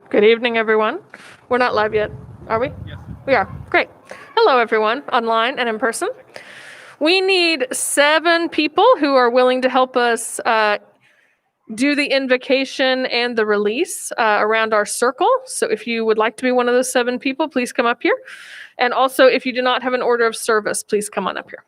Good evening, everyone. We're not live yet, are we? Yes. We are. Great. Hello, everyone, online and in person. We need 7 people who are willing to help us do the invocation and the release around our circle. So if you would like to be one of those 7 people, please come up here. And also, if you do not have an order of service, please come on up here.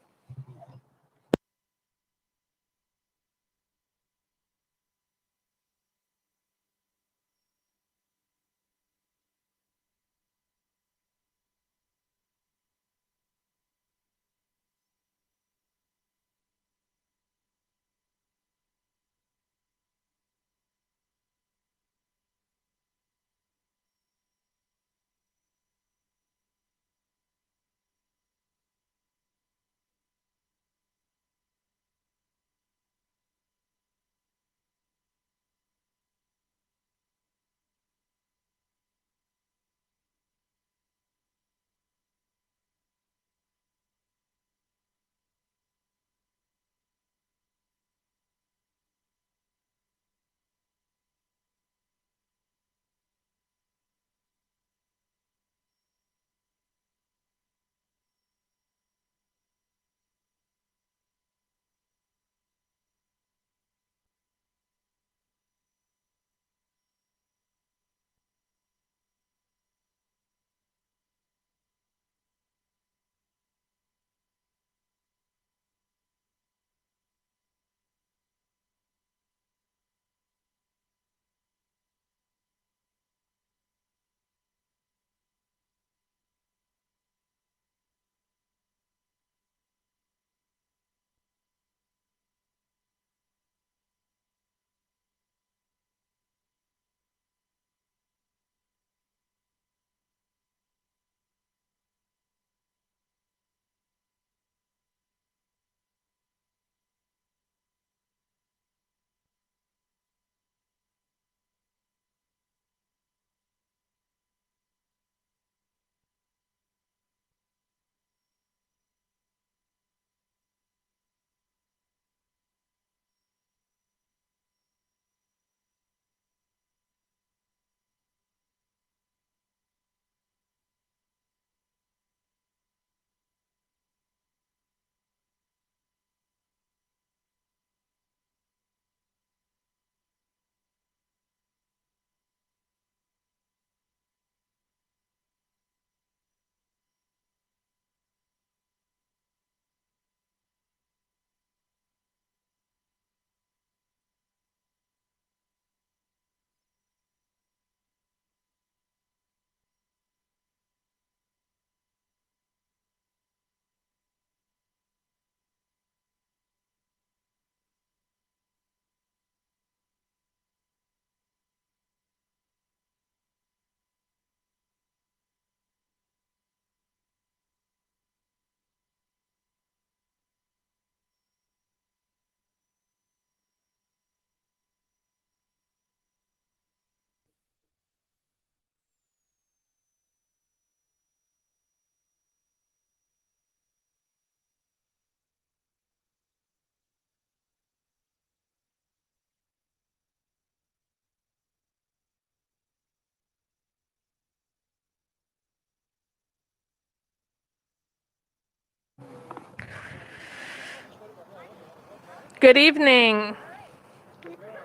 Good evening.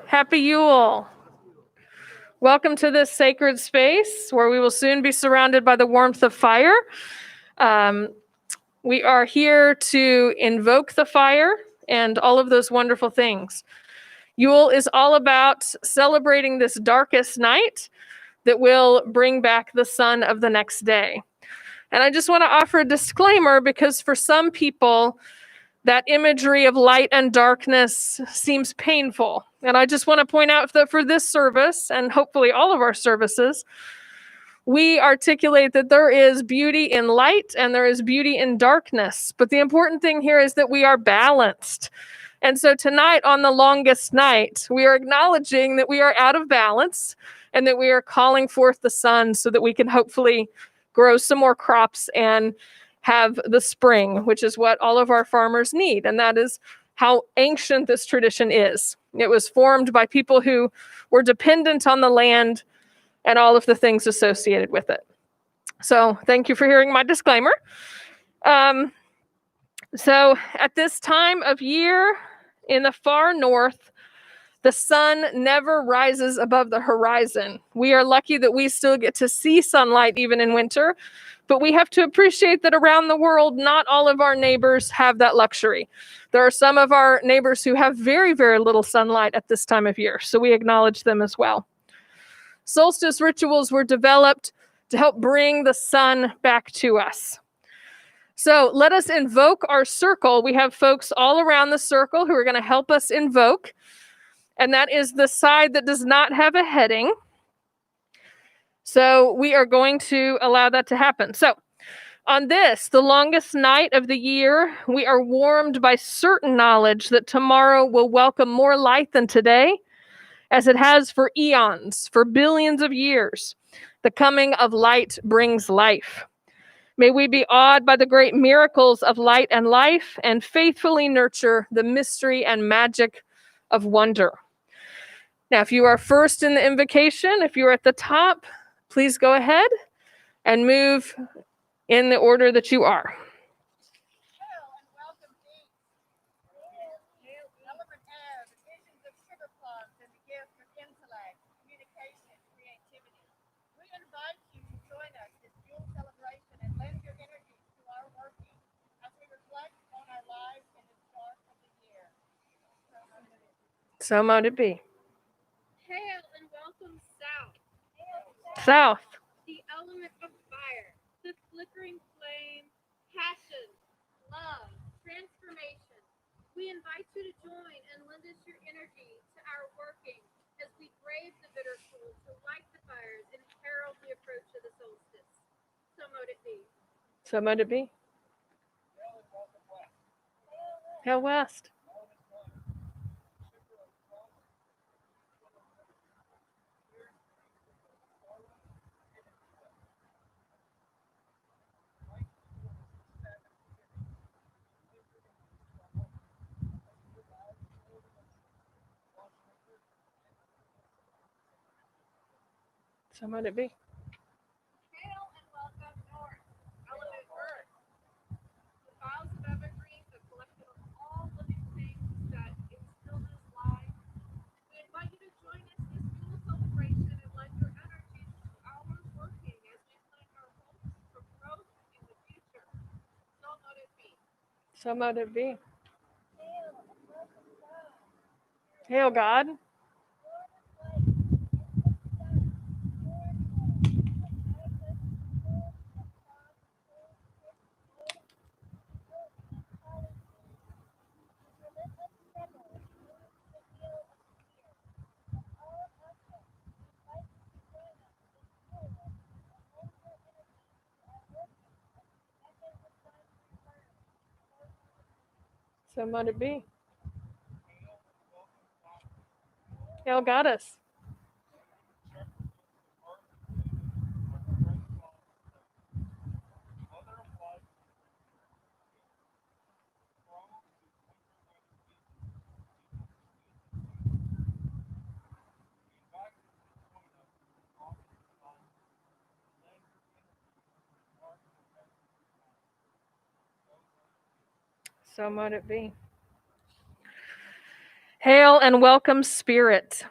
Happy Yule. Welcome to this sacred space where we will soon be surrounded by the warmth of fire. We are here to invoke the fire and all of those wonderful things. Yule is all about celebrating this darkest night that will bring back the sun of the next day. And I just want to offer a disclaimer because for some people, that imagery of light and darkness seems painful. And I just want to point out that for this service, and hopefully all of our services, we articulate that there is beauty in light and there is beauty in darkness. But the important thing here is that we are balanced. And so tonight, on the longest night, we are acknowledging that we are out of balance and that we are calling forth the sun so that we can hopefully grow some more crops and have the spring, which is what all of our farmers need. And that is how ancient this tradition is. It was formed by people who were dependent on the land and all of the things associated with it. So thank you for hearing my disclaimer. So at this time of year in the far north, the sun never rises above the horizon. We are lucky that we still get to see sunlight even in winter, but we have to appreciate that around the world, not all of our neighbors have that luxury. There are some of our neighbors who have very, very little sunlight at this time of year, so we acknowledge them as well. Solstice rituals were developed to help bring the sun back to us. So let us invoke our circle. We have folks all around the circle who are going to help us invoke. And that is the side that does not have a heading. So we are going to allow that to happen. So on this, the longest night of the year, we are warmed by certain knowledge that tomorrow will welcome more light than today, as it has for eons, for billions of years. The coming of light brings life. May we be awed by the great miracles of light and life, and faithfully nurture the mystery and magic of wonder. Now, if you are first in the invocation, if you're at the top, please go ahead and move in the order that you are. So might it be. Hail and welcome south. South. The element of fire, the flickering flame, passion, love, transformation. We invite you to join and lend us your energy to our working as we brave the bitter cold to light the fires and herald the approach of the solstice. So mote it be. So might it be. Hail west. So might it be. Hail and welcome north. Element earth. The boughs of evergreens, the collection of all living things that in stillness lie. We invite you to join us this Yule celebration and lend your energy to our working as we plan our hopes for growth in the future. So mote it be. So might it be. Hail God. So might it be. Hail Goddess. So might it be. Hail and welcome Spirit.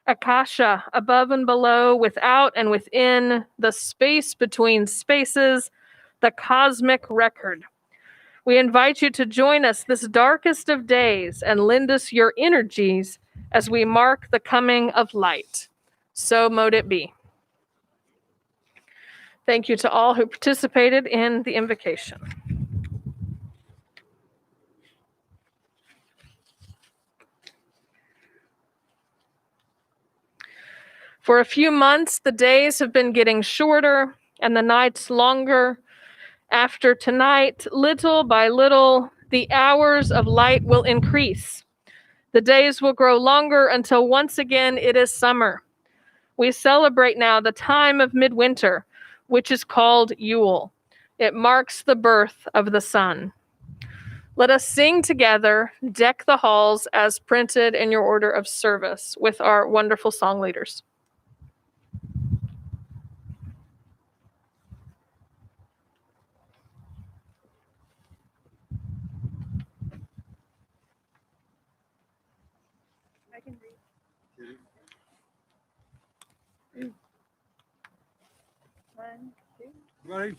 Akasha, above and below, without and within, the space between spaces, the cosmic record. We invite you to join us this darkest of days and lend us your energies as we mark the coming of light. So mote it be. Thank you to all who participated in the invocation. For a few months, the days have been getting shorter and the nights longer. After tonight, little by little, the hours of light will increase. The days will grow longer until once again it is summer. We celebrate now the time of midwinter, which is called Yule. It marks the birth of the sun. Let us sing together, Deck the Halls, as printed in your order of service with our wonderful song leaders. Ready?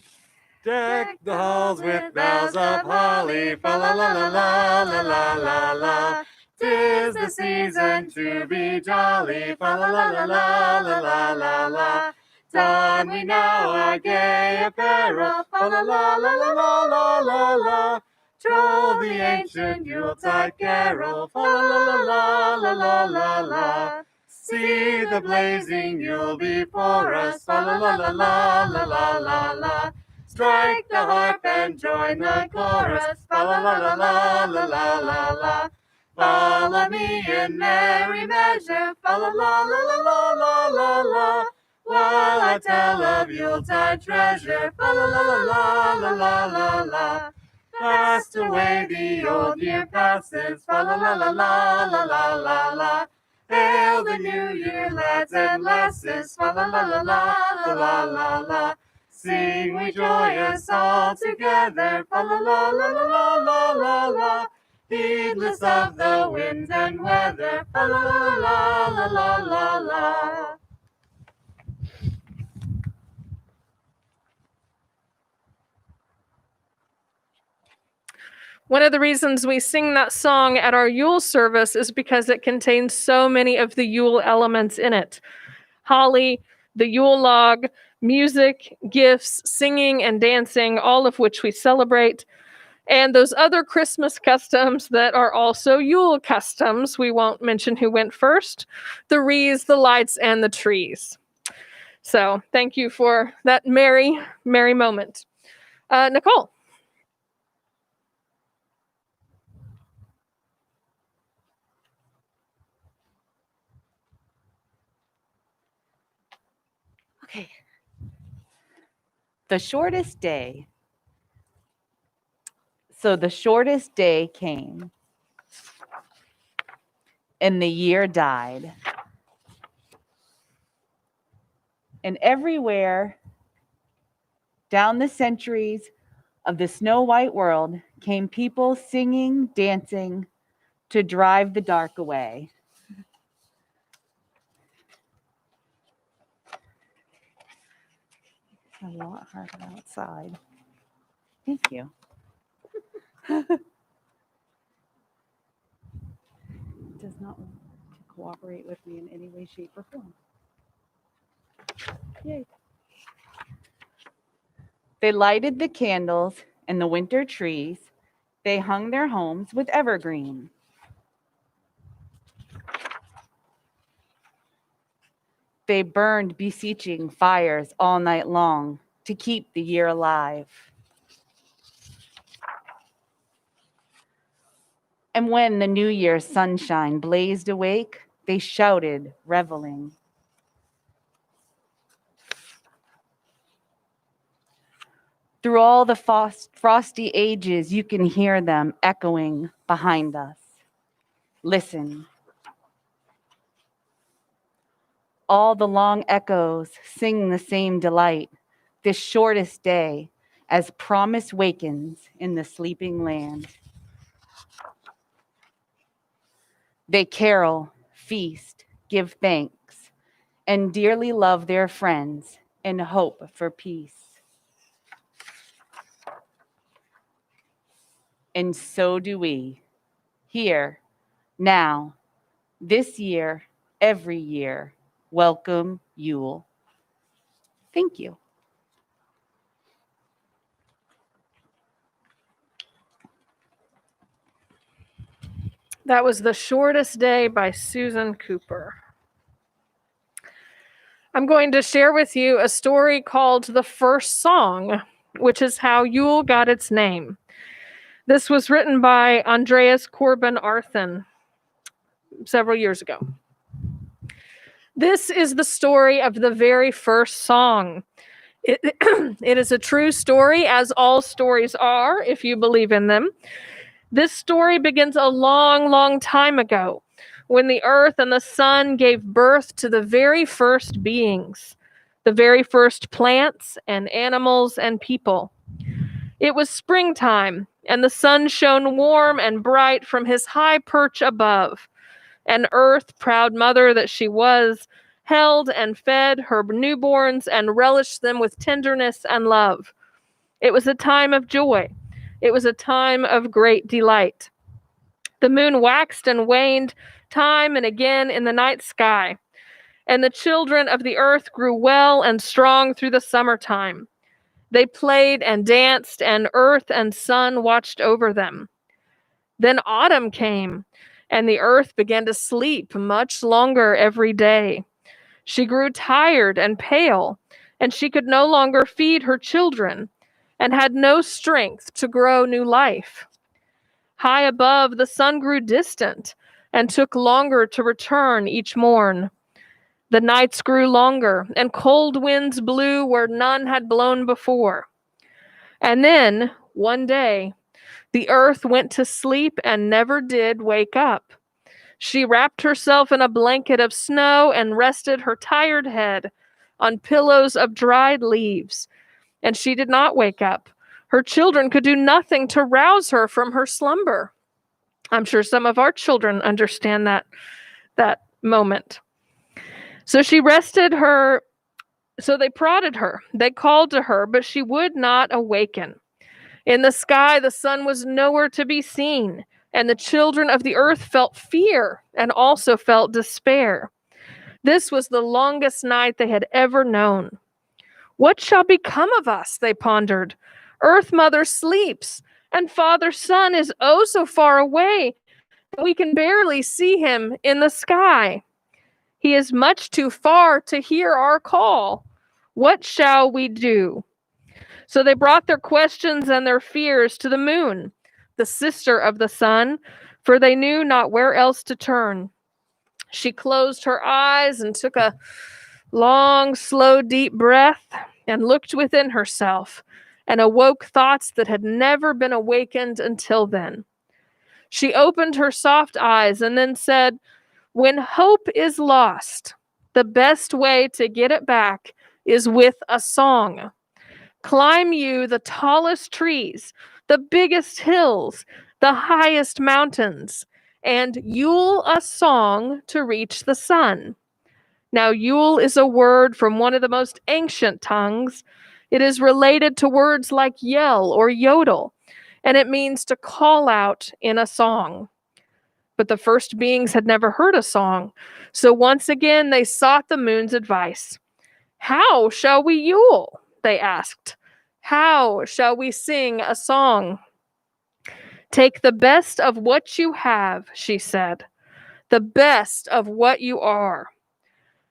Deck the halls with boughs of holly, fa la la la la la la la la. 'Tis the season to be jolly, fa la la la la la la la la. Don we now our gay apparel, fa la la la la la la la la. Troll the ancient Yuletide carol, fa la la la la la la la. See the blazing Yule before us, fa la la la la la la la la. Strike the harp and join the chorus, fa la la la la la la la la. Follow me in merry measure, fa la la la la la la la la. While I tell of Yuletide treasure, fa la la la la la la la la. Fast away the old year passes, fa la la la la la la la la. Hail the new year, lads and lasses, fa la la la la la la la la. Sing we joyous all together, fa la la la la la la la la. Heedless of the wind and weather, fa la la la la la la la. One of the reasons we sing that song at our Yule service is because it contains so many of the Yule elements in it. Holly, the Yule log, music, gifts, singing, and dancing, all of which we celebrate. And those other Christmas customs that are also Yule customs. We won't mention who went first. The wreaths, the lights, and the trees. So thank you for that merry, merry moment. Nicole. Okay. The shortest day. So the shortest day came, and the year died. And everywhere down the centuries of the snow-white world came people singing, dancing to drive the dark away. It's a lot harder outside. Thank you. Does not want to cooperate with me in any way, shape, or form. Yay. They lighted the candles in the winter trees. They hung their homes with evergreen. They burned beseeching fires all night long to keep the year alive. And when the New Year's sunshine blazed awake, they shouted, reveling. Through all the frosty ages, you can hear them echoing behind us. Listen. All the long echoes sing the same delight, this shortest day, as promise wakens in the sleeping land. They carol, feast, give thanks, and dearly love their friends and hope for peace. And so do we, here, now, this year, every year. Welcome, Yule. Thank you. That was The Shortest Day by Susan Cooper. I'm going to share with you a story called The First Song, which is how Yule got its name. This was written by Andreas Corbin Arthen several years ago. This is the story of the very first song. It is a true story, as all stories are, if you believe in them. This story begins a long, long time ago, when the earth and the sun gave birth to the very first beings, the very first plants and animals and people. It was springtime, and the sun shone warm and bright from his high perch above. And earth, proud mother that she was, held and fed her newborns and relished them with tenderness and love. It was a time of joy. It was a time of great delight. The moon waxed and waned time and again in the night sky, and the children of the earth grew well and strong through the summertime. They played and danced, and earth and sun watched over them. Then autumn came, and the earth began to sleep much longer every day. She grew tired and pale, and she could no longer feed her children, and had no strength to grow new life. High above, the sun grew distant, and took longer to return each morn. The nights grew longer, and cold winds blew where none had blown before. And then, one day, the earth went to sleep and never did wake up. She wrapped herself in a blanket of snow and rested her tired head on pillows of dried leaves. And she did not wake up. Her children could do nothing to rouse her from her slumber. I'm sure some of our children understand that moment. So she rested her. So they prodded her. They called to her, but she would not awaken. In the sky, the sun was nowhere to be seen, and the children of the earth felt fear and also felt despair. This was the longest night they had ever known. What shall become of us? They pondered. Earth Mother sleeps, and Father Sun is oh so far away that we can barely see him in the sky. He is much too far to hear our call. What shall we do? So they brought their questions and their fears to the moon, the sister of the sun, for they knew not where else to turn. She closed her eyes and took a long, slow, deep breath and looked within herself and awoke thoughts that had never been awakened until then. She opened her soft eyes and then said, "When hope is lost, the best way to get it back is with a song. Climb you the tallest trees, the biggest hills, the highest mountains, and Yule a song to reach the sun." Now, Yule is a word from one of the most ancient tongues. It is related to words like yell or yodel, and it means to call out in a song. But the first beings had never heard a song, so once again they sought the moon's advice. "How shall we Yule?" they asked. "How shall we sing a song?" "Take the best of what you have," she said, "the best of what you are.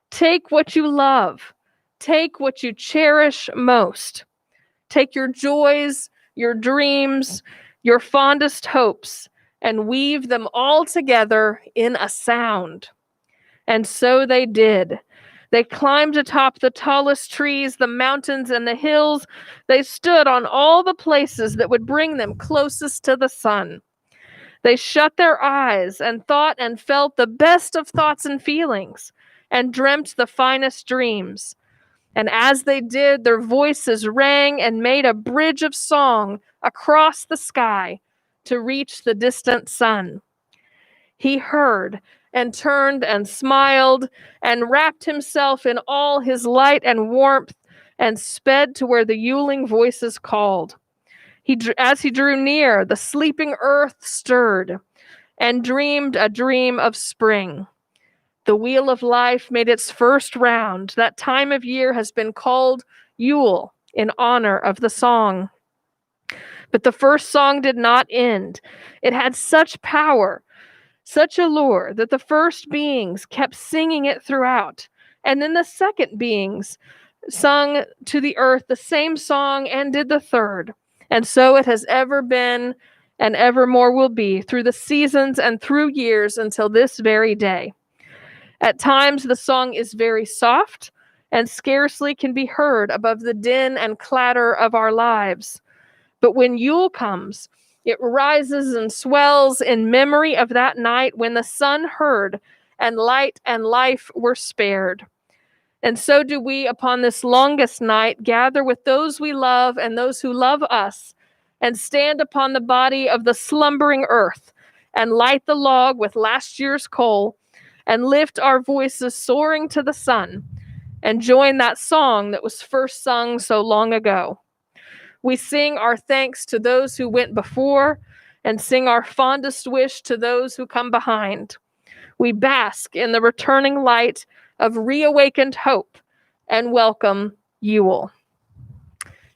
Take what you love. Take what you cherish most. Take your joys, your dreams, your fondest hopes, and weave them all together in a sound." And so they did. They climbed atop the tallest trees, the mountains, and the hills. They stood on all the places that would bring them closest to the sun. They shut their eyes and thought and felt the best of thoughts and feelings, and dreamt the finest dreams. And as they did, their voices rang and made a bridge of song across the sky to reach the distant sun. He heard and turned and smiled and wrapped himself in all his light and warmth and sped to where the Yuling voices called. As he drew near, the sleeping earth stirred and dreamed a dream of spring. The wheel of life made its first round. That time of year has been called Yule in honor of the song. But the first song did not end. It had such power, such allure, that the first beings kept singing it throughout. And then the second beings sung to the earth the same song, and did the third. And so it has ever been and evermore will be, through the seasons and through years until this very day. At times, the song is very soft and scarcely can be heard above the din and clatter of our lives. But when Yule comes, it rises and swells in memory of that night when the sun heard and light and life were spared. And so do we upon this longest night gather with those we love and those who love us, and stand upon the body of the slumbering earth and light the log with last year's coal, and lift our voices soaring to the sun and join that song that was first sung so long ago. We sing our thanks to those who went before and sing our fondest wish to those who come behind. We bask in the returning light of reawakened hope and welcome Yule.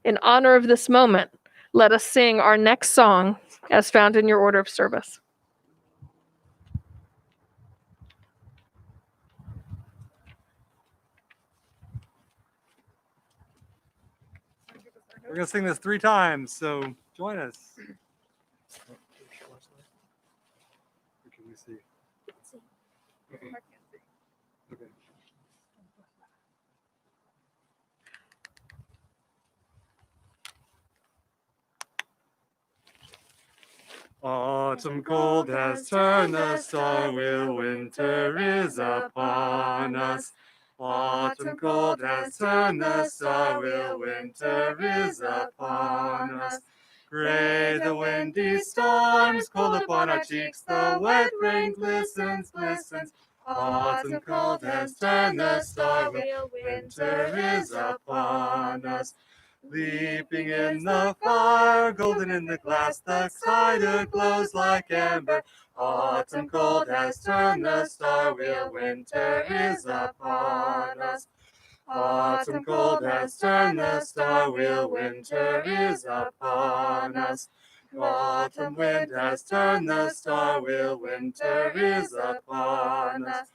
In honor of this moment, let us sing our next song as found in your order of service. We're going to sing this 3 times, so join us. What can we see? Okay. Autumn cold has turned the star wheel, winter is upon us. Autumn cold has turned the star wheel, winter is upon us. Gray the windy storms, cold upon our cheeks, the wet rain glistens, glistens. Autumn cold has turned the star wheel, winter is upon us. Leaping in the fire, golden in the glass, the cider glows like amber. Autumn cold has turned the star wheel, winter is upon us. Autumn cold has turned the star wheel, winter is upon us. Autumn wind has turned the star wheel, winter is upon us.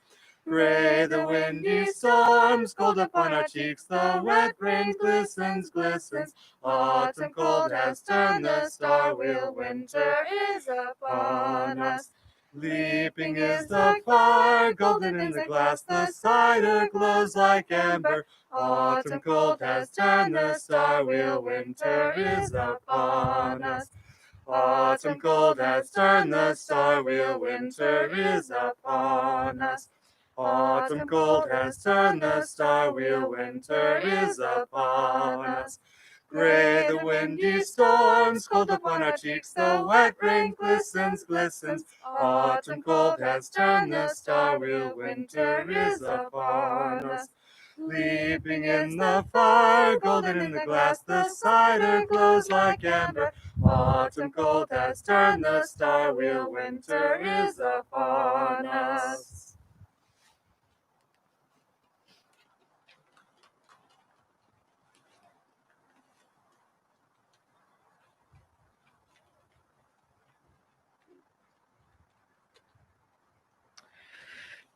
Gray the windy storms, cold upon our cheeks, the wet rain glistens, glistens. Autumn cold has turned the star wheel, winter is upon us. Leaping is the fire, golden in the glass, the cider glows like amber. Autumn cold has turned the star wheel, winter is upon us. Autumn cold has turned the star wheel, winter is upon us. Autumn cold has turned the star wheel, winter is upon us. Gray the windy storms, cold upon our cheeks, the wet rain glistens, glistens. Autumn cold has turned the star wheel, winter is upon us. Leaping in the fire, golden in the glass, the cider glows like amber. Autumn cold has turned the star wheel, winter is upon us.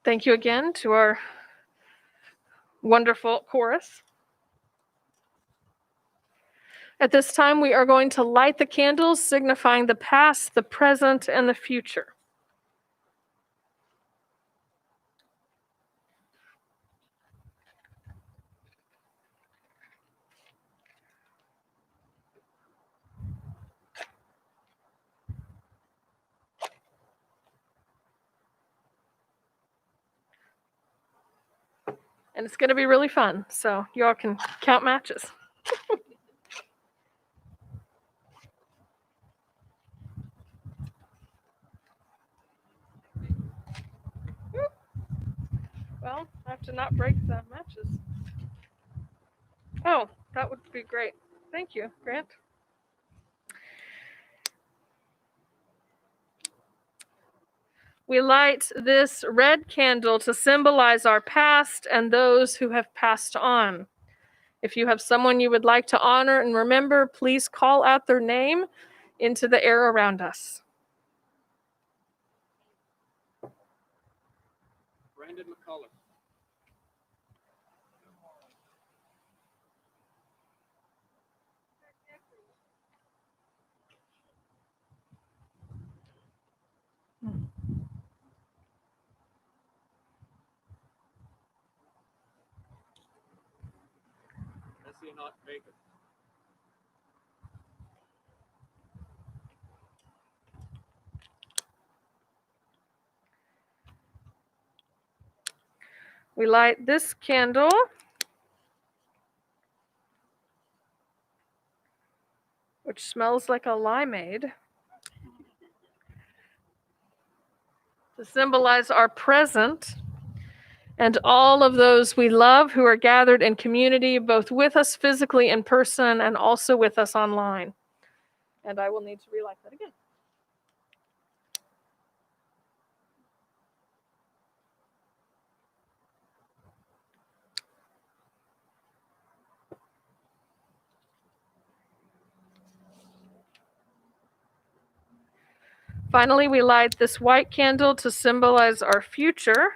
Thank you again to our wonderful chorus. At this time, we are going to light the candles, signifying the past, the present, and the future. And it's going to be really fun, so you all can count matches. Well, I have to not break the matches. Oh, that would be great. Thank you, Grant. We light this red candle to symbolize our past and those who have passed on. If you have someone you would like to honor and remember, please call out their name into the air around us. Brandon McCullough. Not Baker. We light this candle which smells like a limeade, to symbolize our present and all of those we love who are gathered in community, both with us physically in person and also with us online. And I will need to relight that again. Finally, we light this white candle to symbolize our future.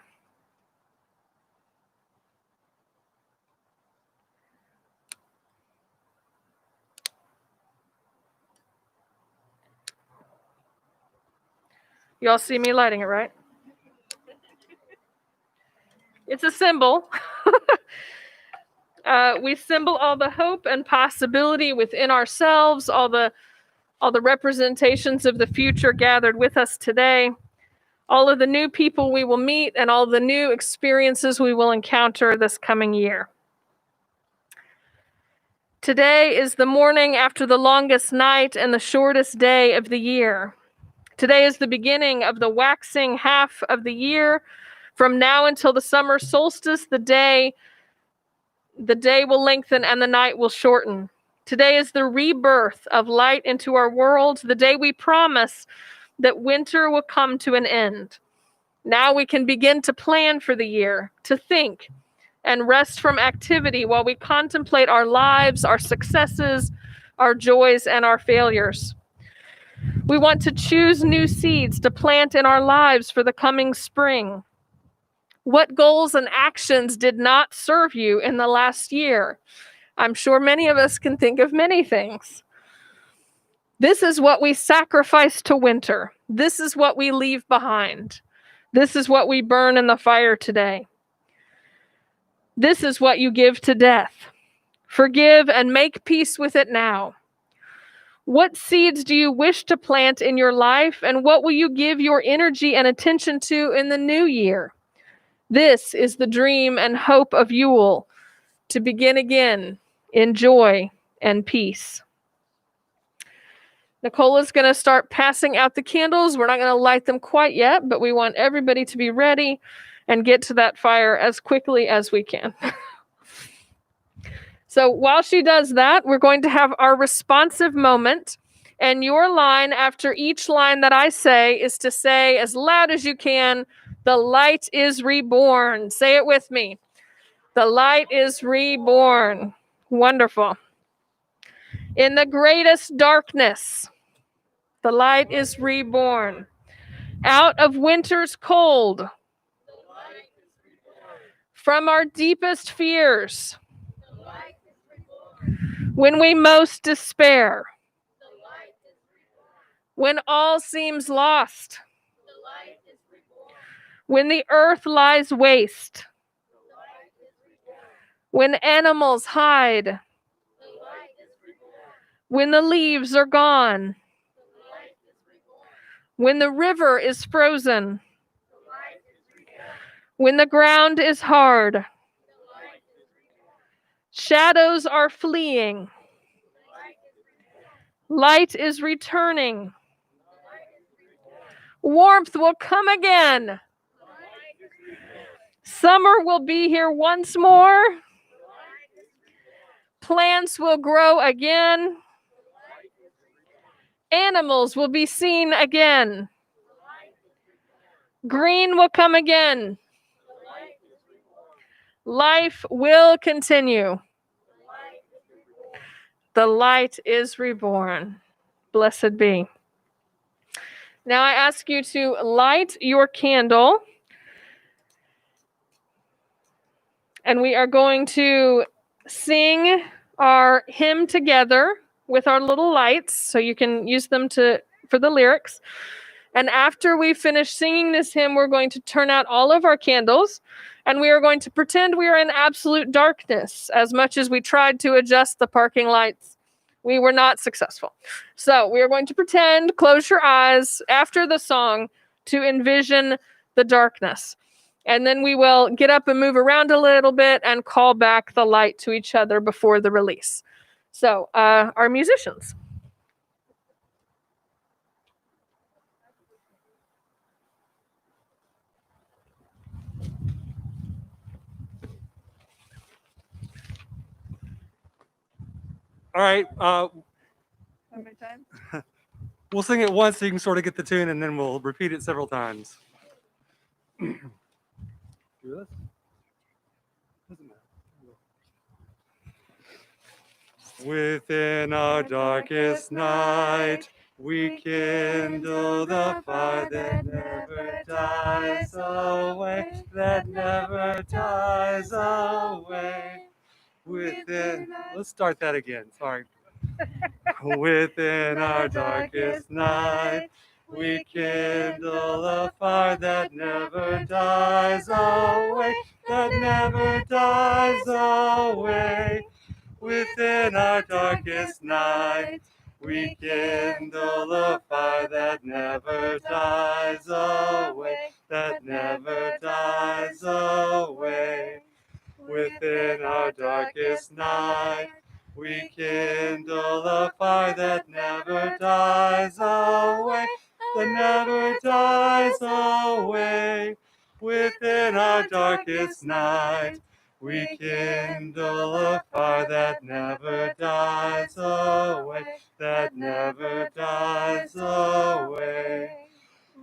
You all see me lighting it, right? It's a symbol. We symbol all the hope and possibility within ourselves, all the representations of the future gathered with us today, all of the new people we will meet, and all the new experiences we will encounter this coming year. Today is the morning after the longest night and the shortest day of the year. Today is the beginning of the waxing half of the year. From now until the summer solstice, the day will lengthen and the night will shorten. Today is the rebirth of light into our world, the day we promise that winter will come to an end. Now we can begin to plan for the year, to think, and rest from activity while we contemplate our lives, our successes, our joys, and our failures. We want to choose new seeds to plant in our lives for the coming spring. What goals and actions did not serve you in the last year? I'm sure many of us can think of many things. This is what we sacrifice to winter. This is what we leave behind. This is what we burn in the fire today. This is what you give to death. Forgive and make peace with it now. What seeds do you wish to plant in your life, and what will you give your energy and attention to in the new year? This is the dream and hope of Yule, to begin again in joy and peace. Nicola's going to start passing out the candles. We're not going to light them quite yet, but we want everybody to be ready and get to that fire as quickly as we can. So while she does that, we're going to have our responsive moment. And your line after each line that I say is to say as loud as you can, "The light is reborn." Say it with me. The light is reborn. Wonderful. In the greatest darkness, the light is reborn. Out of winter's cold, from our deepest fears, when we most despair, when all seems lost, when the earth lies waste, when animals hide, when the leaves are gone, when the river is frozen, when the ground is hard, shadows are fleeing, light is returning, warmth will come again, summer will be here once more, plants will grow again, animals will be seen again, green will come again, life will continue. The light is reborn. Blessed be. Now I ask you to light your candle. And we are going to sing our hymn together with our little lights, so you can use them for the lyrics. And after we finish singing this hymn, we're going to turn out all of our candles, and we are going to pretend we are in absolute darkness. As much as we tried to adjust the parking lights, we were not successful. So we are going to pretend, close your eyes after the song, to envision the darkness. And then we will get up and move around a little bit and call back the light to each other before the release. So, our musicians. All right. How many times? We'll sing it once so you can sort of get the tune, and then we'll repeat it several times. Do this? Doesn't matter. Within our darkest night, we kindle the fire that never dies away, that never dies away. Within, let's start that again. Sorry. Within our darkest night, we kindle a fire that never dies away, that never dies away. Within our darkest night, we kindle a fire that never dies away, that never dies away. Within our darkest night, we kindle a fire that never dies away, that never dies away. Within our darkest night, we kindle a fire that never dies away, that never dies away.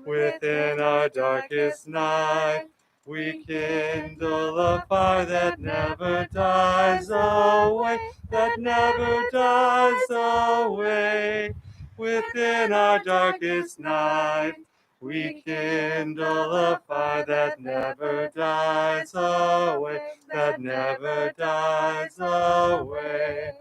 Within our darkest night, we kindle a fire that never dies away, that never dies away. Within our darkest night, we kindle a fire that never dies away, that never dies away.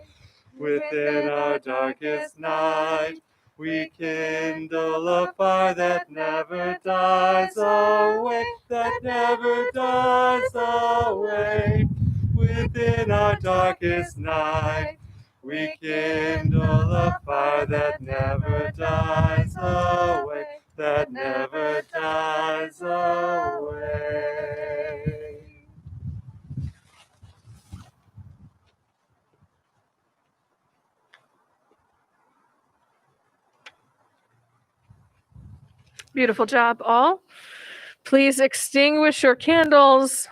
Within our darkest night, we kindle a fire that never dies away, that never dies away. Within our darkest night, we kindle a fire that never dies away, that never dies away. Beautiful job, all. Please extinguish your candles.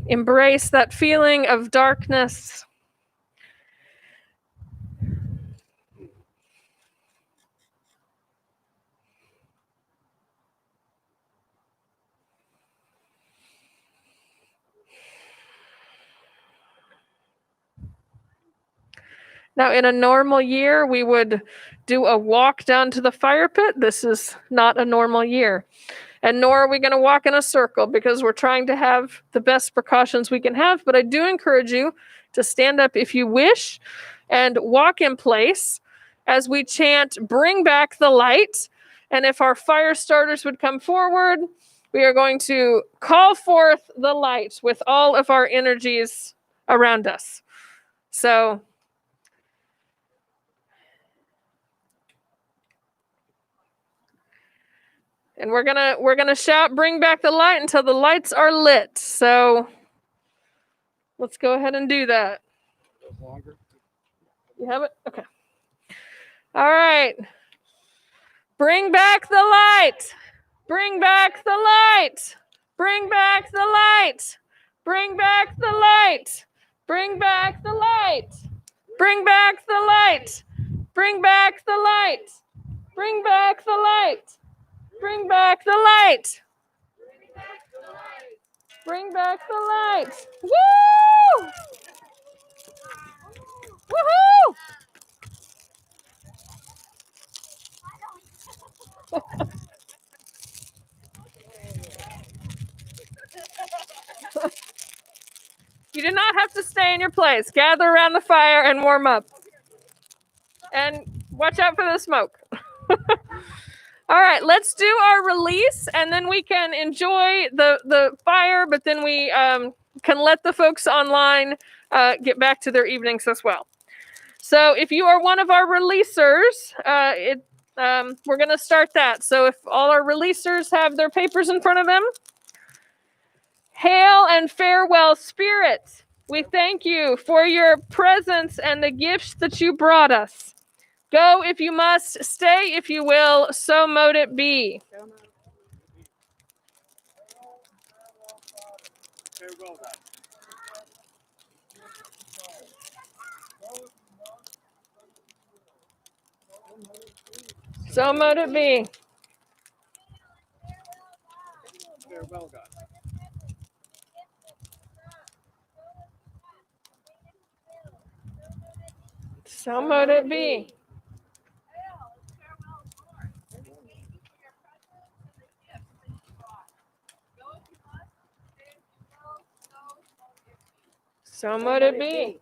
Embrace that feeling of darkness. Now, in a normal year, we would do a walk down to the fire pit. This is not a normal year. And nor are we going to walk in a circle because we're trying to have the best precautions we can have. But I do encourage you to stand up if you wish and walk in place as we chant, "Bring back the light." And if our fire starters would come forward, we are going to call forth the light with all of our energies around us. So, and we're gonna shout, "Bring back the light," until the lights are lit. So let's go ahead and do that. You have it? Okay. All right. Bring back the light. Bring back the light. Bring back the light. Bring back the light. Bring back the light. Bring back the light. Bring back the light. Bring back the light. Bring back the light. Bring back the light. Woo! Woohoo! You do not have to stay in your place. Gather around the fire and warm up. And watch out for the smoke. All right, let's do our release, and then we can enjoy the fire, but then we can let the folks online get back to their evenings as well. So if you are one of our releasers, we're going to start that. So if all our releasers have their papers in front of them. Hail and farewell, Spirit. We thank you for your presence and the gifts that you brought us. Go if you must, stay if you will, so mote it be. Farewell, God. So mote it be. Farewell, God. So mote it be. Hail and farewell, Lord. We thank you for your presence and the gifts that you brought. Go if you must, stay if you will, so mote it be. So mote it be.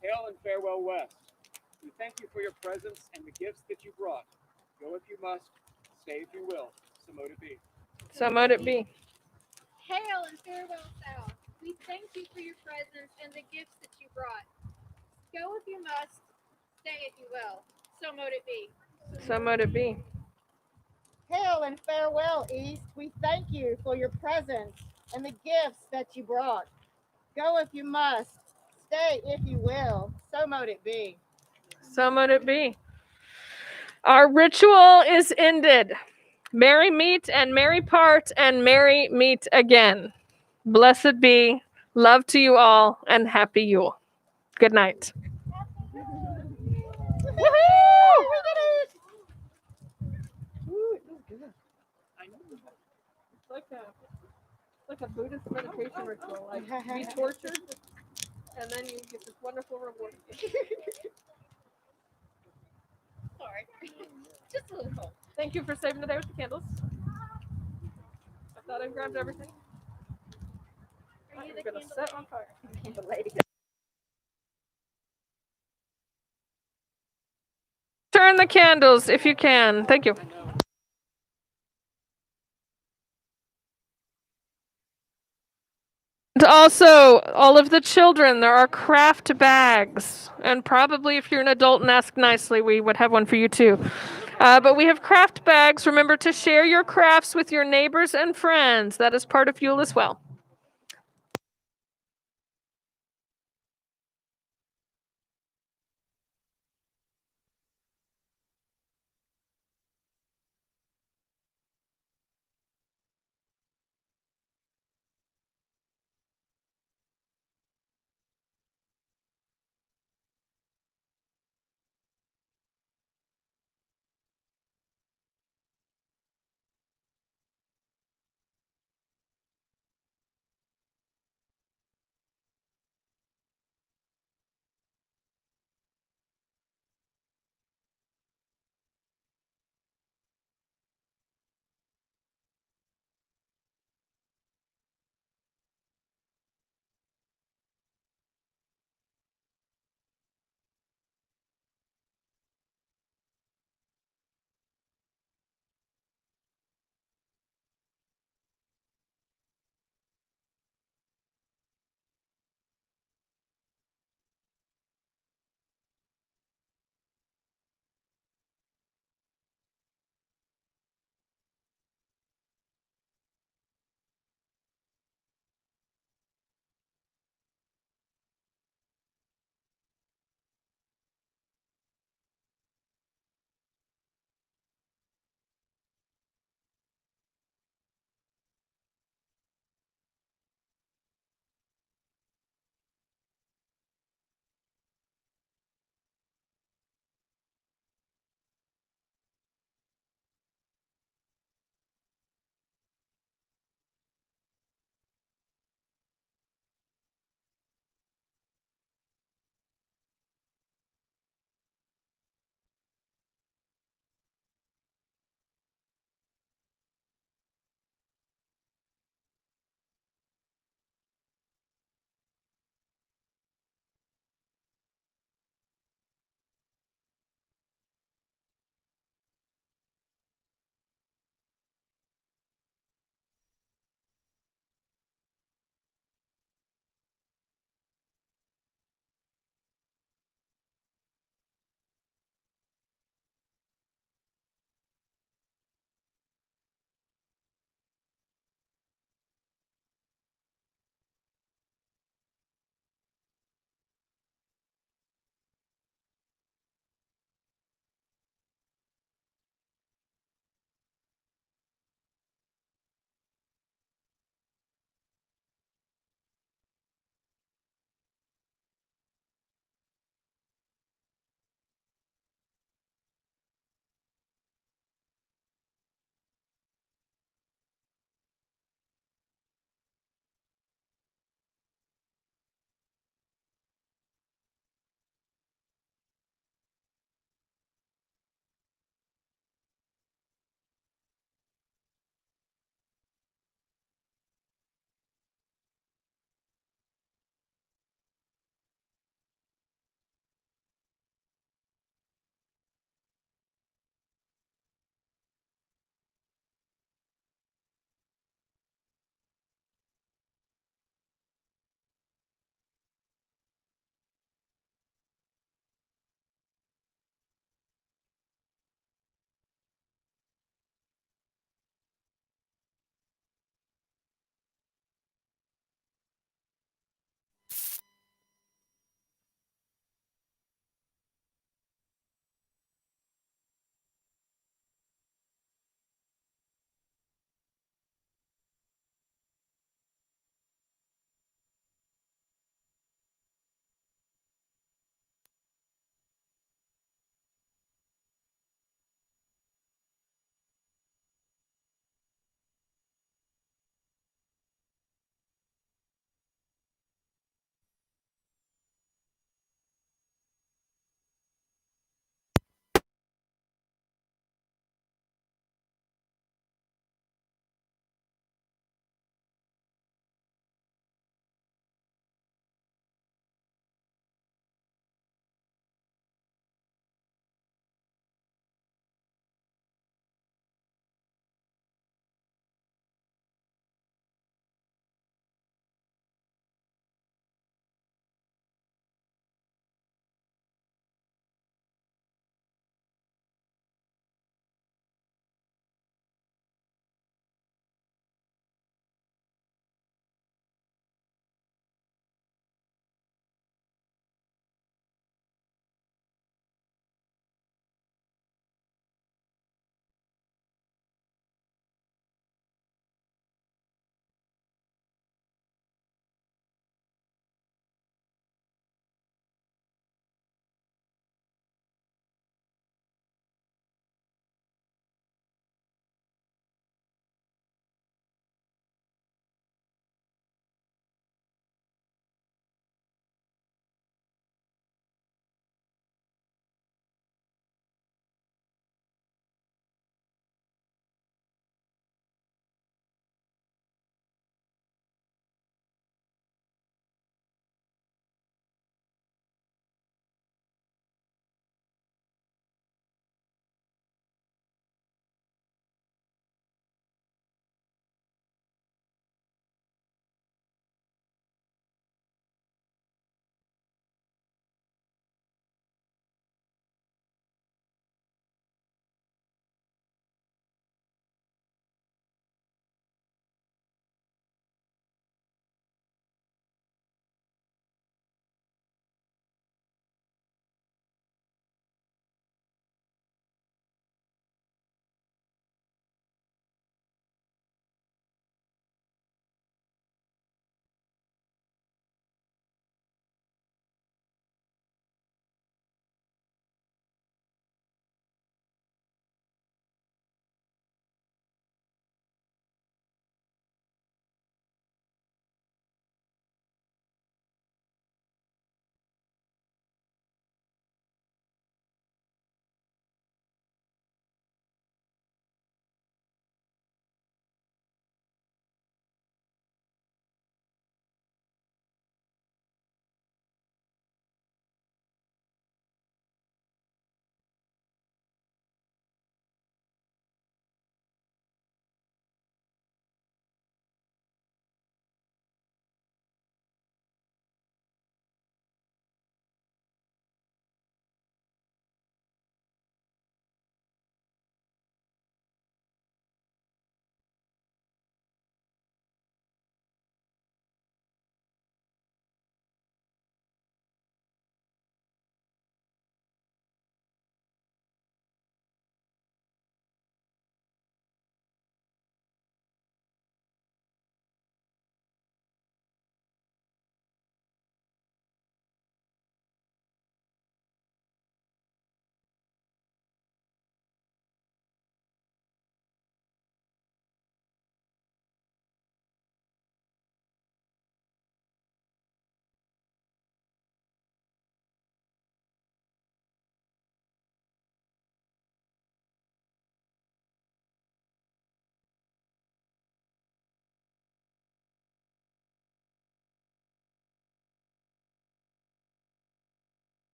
Hail and farewell, West. We thank you for your presence and the gifts that you brought. Go if you must, stay if you will. So mote it be. So mote it be. Hail and farewell, South. We thank you for your presence and the gifts that you brought. Go if you must, stay if you will. So mote it be. So mote it be. Hail and farewell, East. We thank you for your presence and the gifts that you brought. Go if you must, stay if you will. So mote it be. So mote it be. Our ritual is ended. Merry meet and merry part and merry meet again. Blessed be. Love to you all and happy Yule. Good night. Like a Buddhist meditation ritual. Like be tortured, and then you get this wonderful reward. Sorry. Just a little. Thank you for saving the day with the candles. I thought I grabbed everything. Are you I'm the gonna candle set on fire. Turn the candles if you can. Thank you. And also, all of the children, there are craft bags. And probably if you're an adult and ask nicely, we would have one for you too. But we have craft bags. Remember to share your crafts with your neighbors and friends. That is part of Yule as well.